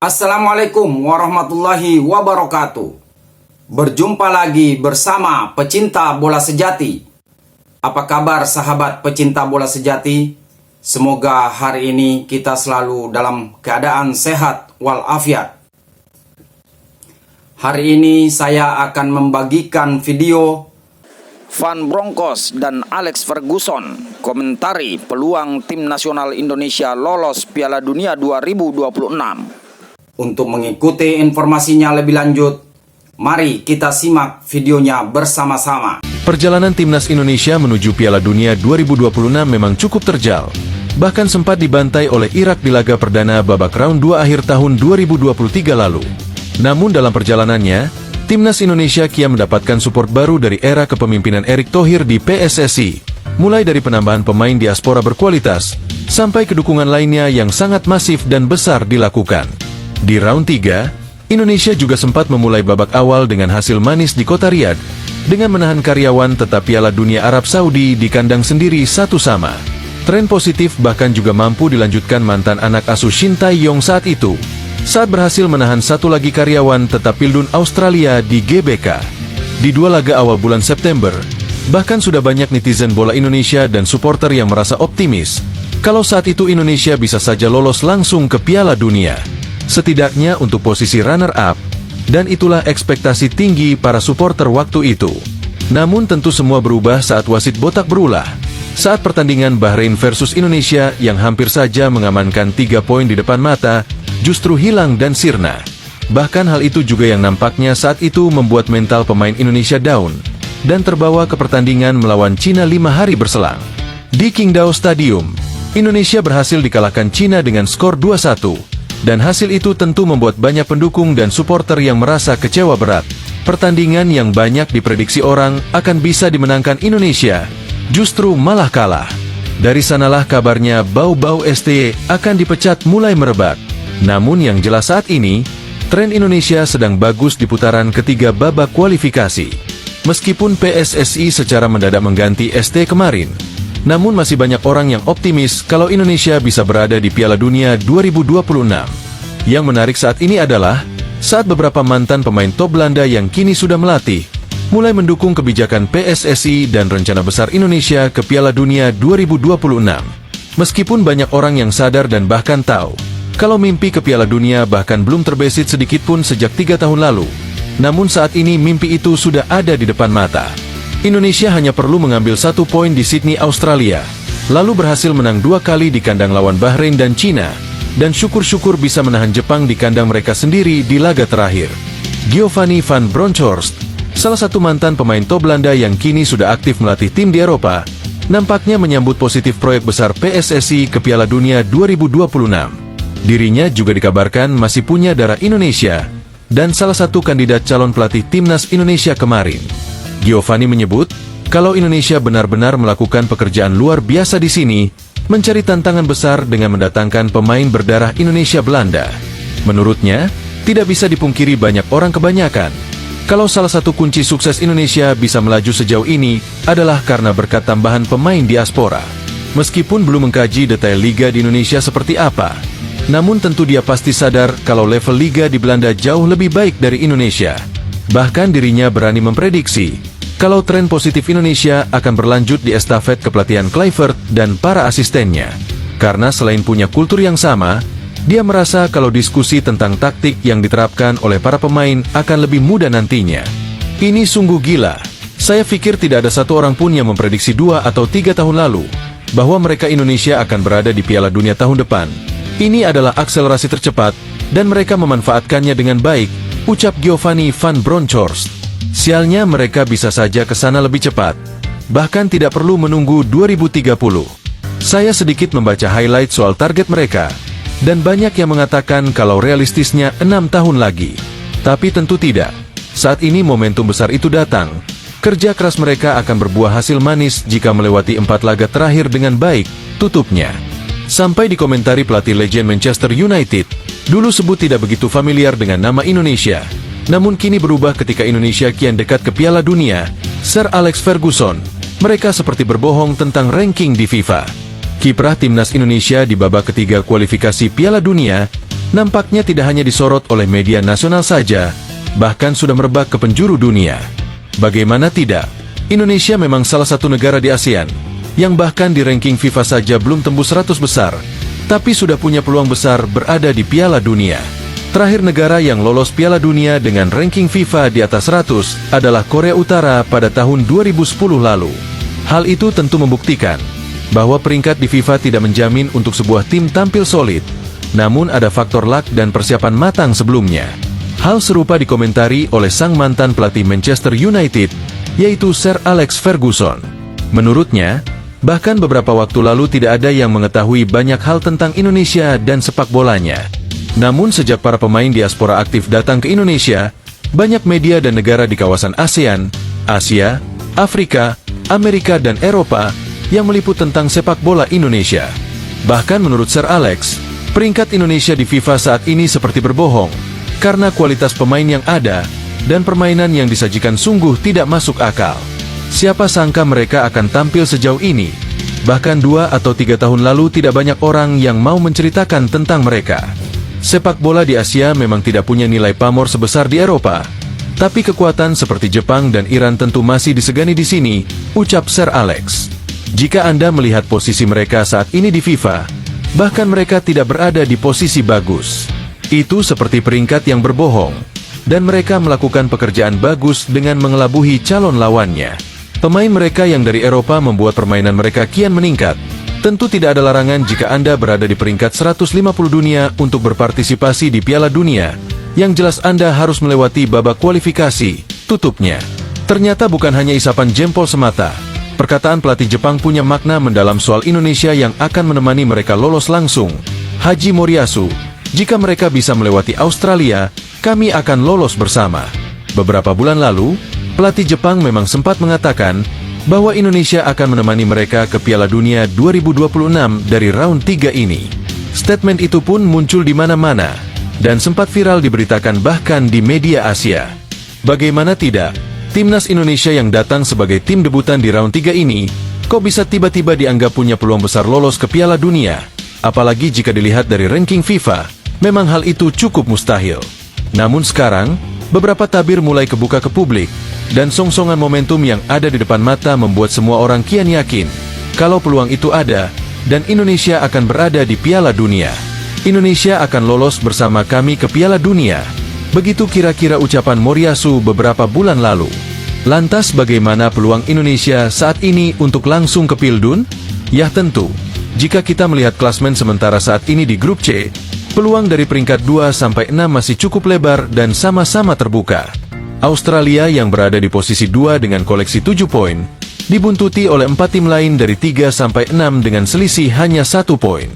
Assalamualaikum warahmatullahi wabarakatuh. Berjumpa lagi bersama pecinta bola sejati. Apa kabar sahabat pecinta bola sejati? Semoga hari ini kita selalu dalam keadaan sehat walafiat. Hari ini saya akan membagikan video Van Bronckhorst dan Alex Ferguson komentari peluang tim nasional Indonesia lolos Piala Dunia 2026. Untuk mengikuti informasinya lebih lanjut, mari kita simak videonya bersama-sama. Perjalanan timnas Indonesia menuju Piala Dunia 2026 memang cukup terjal. Bahkan sempat dibantai oleh Irak di laga perdana babak round 2 akhir tahun 2023 lalu. Namun dalam perjalanannya, timnas Indonesia kian mendapatkan support baru dari era kepemimpinan Erick Thohir di PSSI. Mulai dari penambahan pemain diaspora berkualitas, sampai kedukungan lainnya yang sangat masif dan besar dilakukan. Di round 3, Indonesia juga sempat memulai babak awal dengan hasil manis di kota Riyadh, dengan menahan karyawan tetap Piala Dunia Arab Saudi di kandang sendiri 1-1. Tren positif bahkan juga mampu dilanjutkan mantan anak asuh Shin Tae-yong saat itu, saat berhasil menahan satu lagi karyawan tetap Pildun Australia di GBK. Di dua laga awal bulan September, bahkan sudah banyak netizen bola Indonesia dan supporter yang merasa optimis, kalau saat itu Indonesia bisa saja lolos langsung ke Piala Dunia. Setidaknya untuk posisi runner-up, dan itulah ekspektasi tinggi para supporter waktu itu. Namun tentu semua berubah saat wasit botak berulah. Saat pertandingan Bahrain versus Indonesia yang hampir saja mengamankan 3 poin di depan mata, justru hilang dan sirna. Bahkan hal itu juga yang nampaknya saat itu membuat mental pemain Indonesia down, dan terbawa ke pertandingan melawan Cina 5 hari berselang. Di Qingdao Stadium, Indonesia berhasil dikalahkan Cina dengan skor 2-1. Dan hasil itu tentu membuat banyak pendukung dan supporter yang merasa kecewa berat. Pertandingan yang banyak diprediksi orang akan bisa dimenangkan Indonesia, justru malah kalah. Dari sanalah kabarnya bau-bau STY akan dipecat mulai merebak. Namun yang jelas saat ini, tren Indonesia sedang bagus di putaran ketiga babak kualifikasi. Meskipun PSSI secara mendadak mengganti ST kemarin, namun masih banyak orang yang optimis kalau Indonesia bisa berada di Piala Dunia 2026. Yang menarik saat ini adalah, saat beberapa mantan pemain top Belanda yang kini sudah melatih, mulai mendukung kebijakan PSSI dan rencana besar Indonesia ke Piala Dunia 2026. Meskipun banyak orang yang sadar dan bahkan tahu, kalau mimpi ke Piala Dunia bahkan belum terbesit sedikitpun sejak 3 tahun lalu. Namun saat ini mimpi itu sudah ada di depan mata. Indonesia hanya perlu mengambil 1 poin di Sydney, Australia, lalu berhasil menang 2 kali di kandang lawan Bahrain dan Cina, dan syukur-syukur bisa menahan Jepang di kandang mereka sendiri di laga terakhir. Giovanni Van Bronckhorst, salah satu mantan pemain top Belanda yang kini sudah aktif melatih tim di Eropa, nampaknya menyambut positif proyek besar PSSI ke Piala Dunia 2026. Dirinya juga dikabarkan masih punya darah Indonesia, dan salah satu kandidat calon pelatih timnas Indonesia kemarin. Giovanni menyebut, kalau Indonesia benar-benar melakukan pekerjaan luar biasa di sini, mencari tantangan besar dengan mendatangkan pemain berdarah Indonesia Belanda. Menurutnya, tidak bisa dipungkiri banyak orang kebanyakan, kalau salah satu kunci sukses Indonesia bisa melaju sejauh ini adalah karena berkat tambahan pemain diaspora. Meskipun belum mengkaji detail liga di Indonesia seperti apa, namun tentu dia pasti sadar kalau level liga di Belanda jauh lebih baik dari Indonesia. Bahkan dirinya berani memprediksi kalau tren positif Indonesia akan berlanjut di estafet kepelatihan Kluivert dan para asistennya. Karena selain punya kultur yang sama, dia merasa kalau diskusi tentang taktik yang diterapkan oleh para pemain akan lebih mudah nantinya. Ini sungguh gila. Saya pikir tidak ada satu orang pun yang memprediksi 2 atau 3 tahun lalu bahwa mereka Indonesia akan berada di Piala Dunia tahun depan. Ini adalah akselerasi tercepat, dan mereka memanfaatkannya dengan baik, ucap Giovanni Van Bronckhorst. Sialnya mereka bisa saja ke sana lebih cepat, bahkan tidak perlu menunggu 2030. Saya sedikit membaca highlight soal target mereka, dan banyak yang mengatakan kalau realistisnya 6 tahun lagi. Tapi tentu tidak. Saat ini momentum besar itu datang. Kerja keras mereka akan berbuah hasil manis jika melewati 4 laga terakhir dengan baik, tutupnya. Sampai dikomentari pelatih legend Manchester United, dulu sebut tidak begitu familiar dengan nama Indonesia. Namun kini berubah ketika Indonesia kian dekat ke Piala Dunia, Sir Alex Ferguson. Mereka seperti berbohong tentang ranking di FIFA. Kiprah timnas Indonesia di babak ketiga kualifikasi Piala Dunia nampaknya tidak hanya disorot oleh media nasional saja, bahkan sudah merebak ke penjuru dunia. Bagaimana tidak, Indonesia memang salah satu negara di ASEAN, yang bahkan di ranking FIFA saja belum tembus 100 besar, tapi sudah punya peluang besar berada di Piala Dunia. Terakhir negara yang lolos Piala Dunia dengan ranking FIFA di atas 100 adalah Korea Utara pada tahun 2010 lalu. Hal itu tentu membuktikan bahwa peringkat di FIFA tidak menjamin untuk sebuah tim tampil solid, namun ada faktor luck dan persiapan matang sebelumnya. Hal serupa dikomentari oleh sang mantan pelatih Manchester United, yaitu Sir Alex Ferguson. Menurutnya, bahkan beberapa waktu lalu tidak ada yang mengetahui banyak hal tentang Indonesia dan sepak bolanya. Namun sejak para pemain diaspora aktif datang ke Indonesia, banyak media dan negara di kawasan ASEAN, Asia, Afrika, Amerika dan Eropa yang meliput tentang sepak bola Indonesia. Bahkan menurut Sir Alex, peringkat Indonesia di FIFA saat ini seperti berbohong, karena kualitas pemain yang ada dan permainan yang disajikan sungguh tidak masuk akal. Siapa sangka mereka akan tampil sejauh ini? Bahkan 2 atau 3 tahun lalu tidak banyak orang yang mau menceritakan tentang mereka. Sepak bola di Asia memang tidak punya nilai pamor sebesar di Eropa, tapi kekuatan seperti Jepang dan Iran tentu masih disegani di sini, ucap Sir Alex. Jika Anda melihat posisi mereka saat ini di FIFA, bahkan mereka tidak berada di posisi bagus. Itu seperti peringkat yang berbohong, dan mereka melakukan pekerjaan bagus dengan mengelabuhi calon lawannya. Pemain mereka yang dari Eropa membuat permainan mereka kian meningkat. Tentu tidak ada larangan jika Anda berada di peringkat 150 dunia untuk berpartisipasi di Piala Dunia. Yang jelas Anda harus melewati babak kualifikasi, tutupnya. Ternyata bukan hanya isapan jempol semata. Perkataan pelatih Jepang punya makna mendalam soal Indonesia yang akan menemani mereka lolos langsung. Haji Moriyasu, jika mereka bisa melewati Australia, kami akan lolos bersama. Beberapa bulan lalu, pelatih Jepang memang sempat mengatakan bahwa Indonesia akan menemani mereka ke Piala Dunia 2026 dari round 3 ini. Statement itu pun muncul di mana-mana, dan sempat viral diberitakan bahkan di media Asia. Bagaimana tidak, timnas Indonesia yang datang sebagai tim debutan di round 3 ini, kok bisa tiba-tiba dianggap punya peluang besar lolos ke Piala Dunia? Apalagi jika dilihat dari ranking FIFA, memang hal itu cukup mustahil. Namun sekarang, beberapa tabir mulai kebuka ke publik, dan songsongan momentum yang ada di depan mata membuat semua orang kian yakin kalau peluang itu ada, dan Indonesia akan berada di Piala Dunia. Indonesia akan lolos bersama kami ke Piala Dunia. Begitu kira-kira ucapan Moriyasu beberapa bulan lalu. Lantas bagaimana peluang Indonesia saat ini untuk langsung ke Pildun? Ya tentu, jika kita melihat klasmen sementara saat ini di grup C, peluang dari peringkat 2-6 masih cukup lebar dan sama-sama terbuka. Australia yang berada di posisi 2 dengan koleksi 7 poin, dibuntuti oleh 4 tim lain dari 3-6 dengan selisih hanya 1 poin.